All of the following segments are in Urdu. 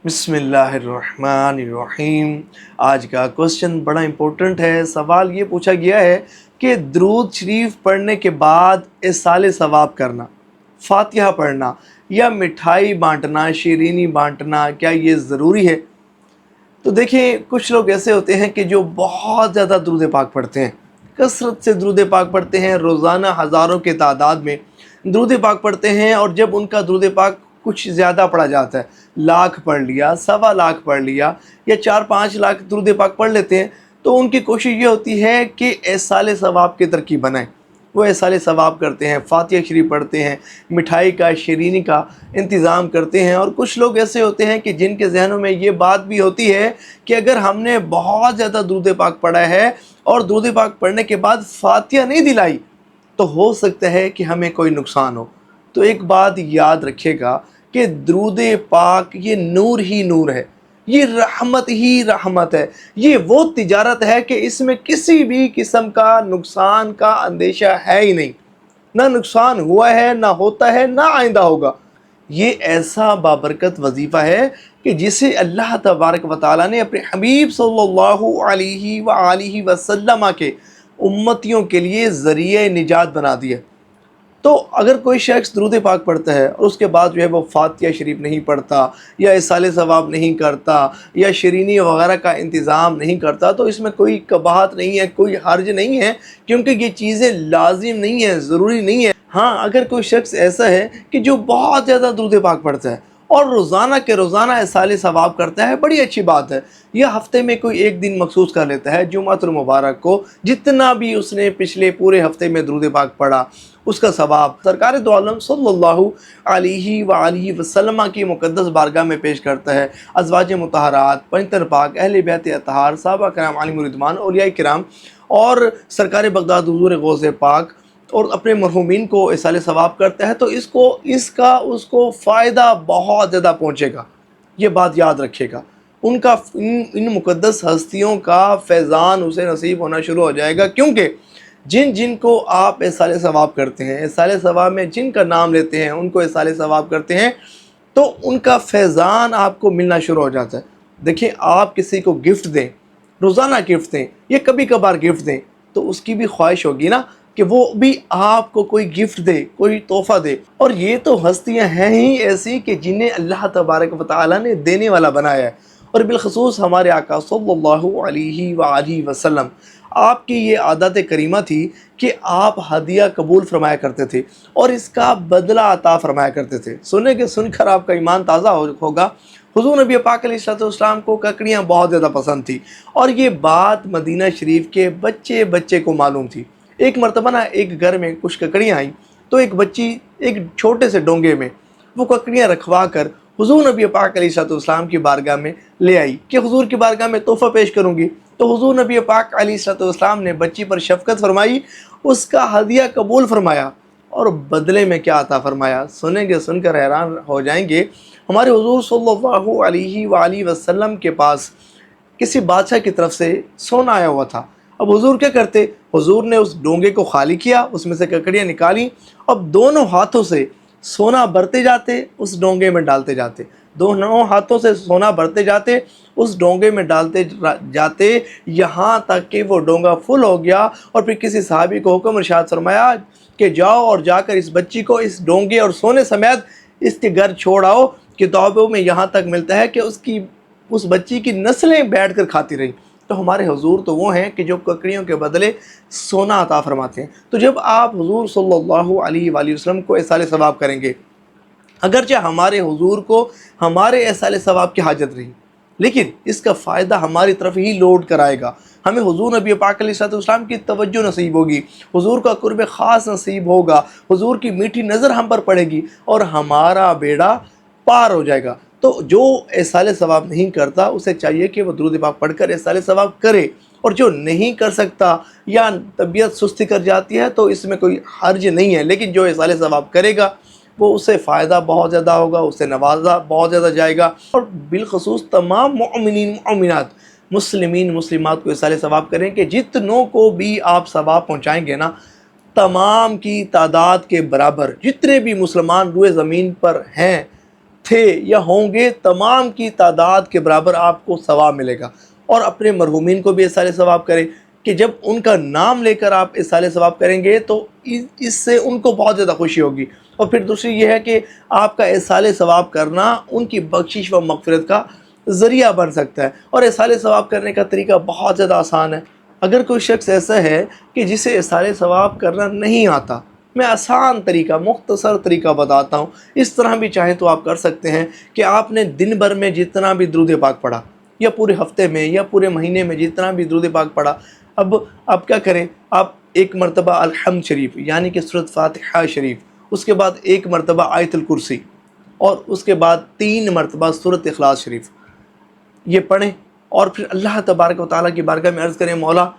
بسم اللہ الرحمن الرحیم۔ آج کا کوسچن بڑا امپورٹنٹ ہے۔ سوال یہ پوچھا گیا ہے کہ درود شریف پڑھنے کے بعد ایصال ثواب کرنا، فاتحہ پڑھنا یا مٹھائی بانٹنا، شیرینی بانٹنا، کیا یہ ضروری ہے؟ تو دیکھیں، کچھ لوگ ایسے ہوتے ہیں کہ جو بہت زیادہ درود پاک پڑھتے ہیں، کثرت سے درود پاک پڑھتے ہیں، روزانہ ہزاروں کے تعداد میں درود پاک پڑھتے ہیں، اور جب ان کا درود پاک کچھ زیادہ پڑھا جاتا ہے، لاکھ پڑھ لیا، 1.25 پڑھ لیا یا 4-5 لاکھ درود پاک پڑھ لیتے ہیں، تو ان کی کوشش یہ ہوتی ہے کہ ایصال ثواب کی ترکیب بنائیں۔ وہ ایصال ثواب کرتے ہیں، فاتحہ شریف پڑھتے ہیں، مٹھائی کا، شیرینی کا انتظام کرتے ہیں۔ اور کچھ لوگ ایسے ہوتے ہیں کہ جن کے ذہنوں میں یہ بات بھی ہوتی ہے کہ اگر ہم نے بہت زیادہ درود پاک پڑھا ہے اور درود پاک پڑھنے کے بعد فاتحہ نہیں دلائی تو ہو سکتا ہے کہ ہمیں کوئی نقصان ہو۔ تو ایک بات یاد رکھے گا کہ درود پاک یہ نور ہی نور ہے، یہ رحمت ہی رحمت ہے، یہ وہ تجارت ہے کہ اس میں کسی بھی قسم کا نقصان کا اندیشہ ہے ہی نہیں، نہ نقصان ہوا ہے، نہ ہوتا ہے، نہ آئندہ ہوگا۔ یہ ایسا بابرکت وظیفہ ہے کہ جسے اللہ تبارک و تعالیٰ نے اپنے حبیب صلی اللہ علیہ وآلہ وسلم کے امتیوں کے لیے ذریعہ نجات بنا دیا۔ تو اگر کوئی شخص درود پاک پڑھتا ہے اور اس کے بعد جو ہے وہ فاتحہ شریف نہیں پڑھتا یا ایصال ثواب نہیں کرتا یا شیرینی وغیرہ کا انتظام نہیں کرتا، تو اس میں کوئی قباحت نہیں ہے، کوئی حرج نہیں ہے، کیونکہ یہ چیزیں لازم نہیں ہیں، ضروری نہیں ہے۔ ہاں، اگر کوئی شخص ایسا ہے کہ جو بہت زیادہ درود پاک پڑھتا ہے اور روزانہ کے روزانہ ایصال ثواب کرتا ہے، بڑی اچھی بات ہے۔ یہ ہفتے میں کوئی ایک دن مخصوص کر لیتا ہے، جمعۃ المبارک کو جتنا بھی اس نے پچھلے پورے ہفتے میں درود پاک پڑھا، اس کا ثواب سرکار دو عالم صلی اللہ علیہ وآلہ وسلم کی مقدس بارگاہ میں پیش کرتا ہے۔ ازواج مطہرات، پنجتن پاک، اہل بیت اطہار، صحابہ کرام علیہم الرضوان، اولیاء کرام اور سرکار بغداد حضور غوث پاک اور اپنے مرحومین کو ایصال ثواب کرتا ہے، تو اس کو فائدہ بہت زیادہ پہنچے گا۔ یہ بات یاد رکھے گا، ان مقدس ہستیوں کا فیضان اسے نصیب ہونا شروع ہو جائے گا، کیونکہ جن کو آپ ایصال ثواب کرتے ہیں، ایصال ثواب میں جن کا نام لیتے ہیں، ان کو ایصال ثواب کرتے ہیں، تو ان کا فیضان آپ کو ملنا شروع ہو جاتا ہے۔ دیکھیں، آپ کسی کو گفٹ دیں، روزانہ گفٹ دیں یا کبھی کبھار گفٹ دیں، تو اس کی بھی خواہش ہوگی نا کہ وہ بھی آپ کو کوئی گفٹ دے، کوئی تحفہ دے۔ اور یہ تو ہستیاں ہیں ہی ایسی کہ جنہیں اللہ تبارک و تعالیٰ نے دینے والا بنایا ہے، اور بالخصوص ہمارے آقا صلی اللہ علیہ وآلہ وسلم، آپ کی یہ عادت کریمہ تھی کہ آپ ہدیہ قبول فرمایا کرتے تھے اور اس کا بدلہ عطا فرمایا کرتے تھے۔ سن کر آپ کا ایمان تازہ ہوگا۔ حضور نبی پاک علیہ السلام کو ککڑیاں بہت زیادہ پسند تھی، اور یہ بات مدینہ شریف کے بچے کو معلوم تھی۔ ایک مرتبہ ایک گھر میں کچھ ککڑیاں آئیں، تو ایک بچی ایک چھوٹے سے ڈونگے میں وہ ککڑیاں رکھوا کر حضور نبی پاک علیہ السلام کی بارگاہ میں لے آئی کہ حضور کی بارگاہ میں تحفہ پیش کروں گی۔ تو حضور نبی پاک علیہ السلام نے بچی پر شفقت فرمائی، اس کا ہدیہ قبول فرمایا، اور بدلے میں کیا عطا فرمایا سن کر حیران ہو جائیں گے۔ ہمارے حضور صلی اللہ علیہ وآلہ وسلم کے پاس کسی بادشاہ کی طرف سے سونا آیا ہوا تھا۔ اب حضور کیا کرتے؟ حضور نے اس ڈونگے کو خالی کیا، اس میں سے ککڑیاں نکالیں، اب دونوں ہاتھوں سے سونا بھرتے جاتے، اس ڈونگے میں ڈالتے جاتے، دونوں ہاتھوں سے سونا بھرتے جاتے، اس ڈونگے میں ڈالتے جاتے، یہاں تک کہ وہ ڈونگا فل ہو گیا۔ اور پھر کسی صحابی کو حکم ارشاد فرمایا کہ جاؤ اور جا کر اس بچی کو اس ڈونگے اور سونے سمیت اس کے گھر چھوڑ آؤ۔ کتابوں میں یہاں تک ملتا ہے کہ اس بچی کی نسلیں بیٹھ کر کھاتی رہیں۔ تو ہمارے حضور تو وہ ہیں کہ جو ککڑیوں کے بدلے سونا عطا فرماتے ہیں۔ تو جب آپ حضور صلی اللہ علیہ وآلہ وسلم کو ایصال ثواب کریں گے، اگرچہ ہمارے حضور کو ہمارے ایصال ثواب کی حاجت رہی، لیکن اس کا فائدہ ہماری طرف ہی لوٹ کر آئے گا۔ ہمیں حضور نبی پاک علیہ السلام کی توجہ نصیب ہوگی، حضور کا قرب خاص نصیب ہوگا، حضور کی میٹھی نظر ہم پر پڑے گی، اور ہمارا بیڑا پار ہو جائے گا۔ تو جو ایصال ثواب نہیں کرتا، اسے چاہیے کہ وہ درود پاک پڑھ کر ایصال ثواب کرے، اور جو نہیں کر سکتا یا طبیعت سستی کر جاتی ہے تو اس میں کوئی حرج نہیں ہے، لیکن جو ایصال ثواب کرے گا وہ اسے فائدہ بہت زیادہ ہوگا، اسے نوازا بہت زیادہ جائے گا۔ اور بالخصوص تمام مؤمنین مومنات، مسلمین مسلمات کو ایصال ثواب کریں کہ جتنوں کو بھی آپ ثواب پہنچائیں گے نا، تمام کی تعداد کے برابر جتنے بھی مسلمان روئے زمین پر ہیں، تھے یا ہوں گے تمام کی تعداد کے برابر آپ کو ثواب ملے گا۔ اور اپنے مرحومین کو بھی ایصال ثواب کریں کہ جب ان کا نام لے کر آپ ایصال ثواب کریں گے تو اس سے ان کو بہت زیادہ خوشی ہوگی۔ اور پھر دوسری یہ ہے کہ آپ کا ایصال ثواب کرنا ان کی بخشش و مغفرت کا ذریعہ بن سکتا ہے۔ اور ایصال ثواب کرنے کا طریقہ بہت زیادہ آسان ہے۔ اگر کوئی شخص ایسا ہے کہ جسے ایصال ثواب کرنا نہیں آتا، میں آسان طریقہ، مختصر طریقہ بتاتا ہوں، اس طرح بھی چاہیں تو آپ کر سکتے ہیں کہ آپ نے دن بھر میں جتنا بھی درود پاک پڑھا یا پورے ہفتے میں یا پورے مہینے میں جتنا بھی درود پاک پڑھا، اب آپ کیا کریں، آپ ایک مرتبہ الحمد شریف یعنی کہ سورۃ فاتحہ شریف، اس کے بعد ایک مرتبہ آیت الکرسی، اور اس کے بعد 3 مرتبہ سورۃ اخلاص شریف یہ پڑھیں، اور پھر اللہ تبارک و تعالیٰ کی بارگاہ میں عرض کریں، مولا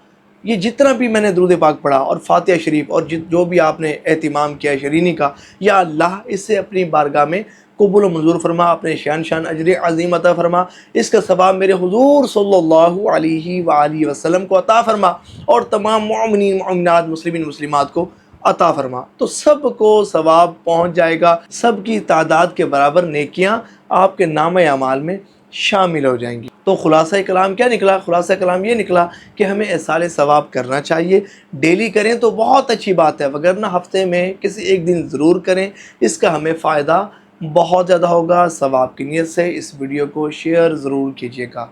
یہ جتنا بھی میں نے درود پاک پڑھا اور فاتحہ شریف اور جو بھی آپ نے اہتمام کیا شرینی کا، یا اللہ اس سے اپنی بارگاہ میں قبول و منظور فرما، اپنے شان اجر عظیم عطا فرما، اس کا ثواب میرے حضور صلی اللہ علیہ وآلہ وسلم کو عطا فرما، اور تمام مومنین مومنات مسلمین مسلمات کو عطا فرما۔ تو سب کو ثواب پہنچ جائے گا، سب کی تعداد کے برابر نیکیاں آپ کے نامہ اعمال میں شامل ہو جائیں گی۔ تو خلاصہ کلام کیا نکلا؟ خلاصہ کلام یہ نکلا کہ ہمیں ایصال ثواب کرنا چاہیے، ڈیلی کریں تو بہت اچھی بات ہے، وگرنہ ہفتے میں کسی ایک دن ضرور کریں، اس کا ہمیں فائدہ بہت زیادہ ہوگا۔ ثواب کی نیت سے اس ویڈیو کو شیئر ضرور کیجیے گا۔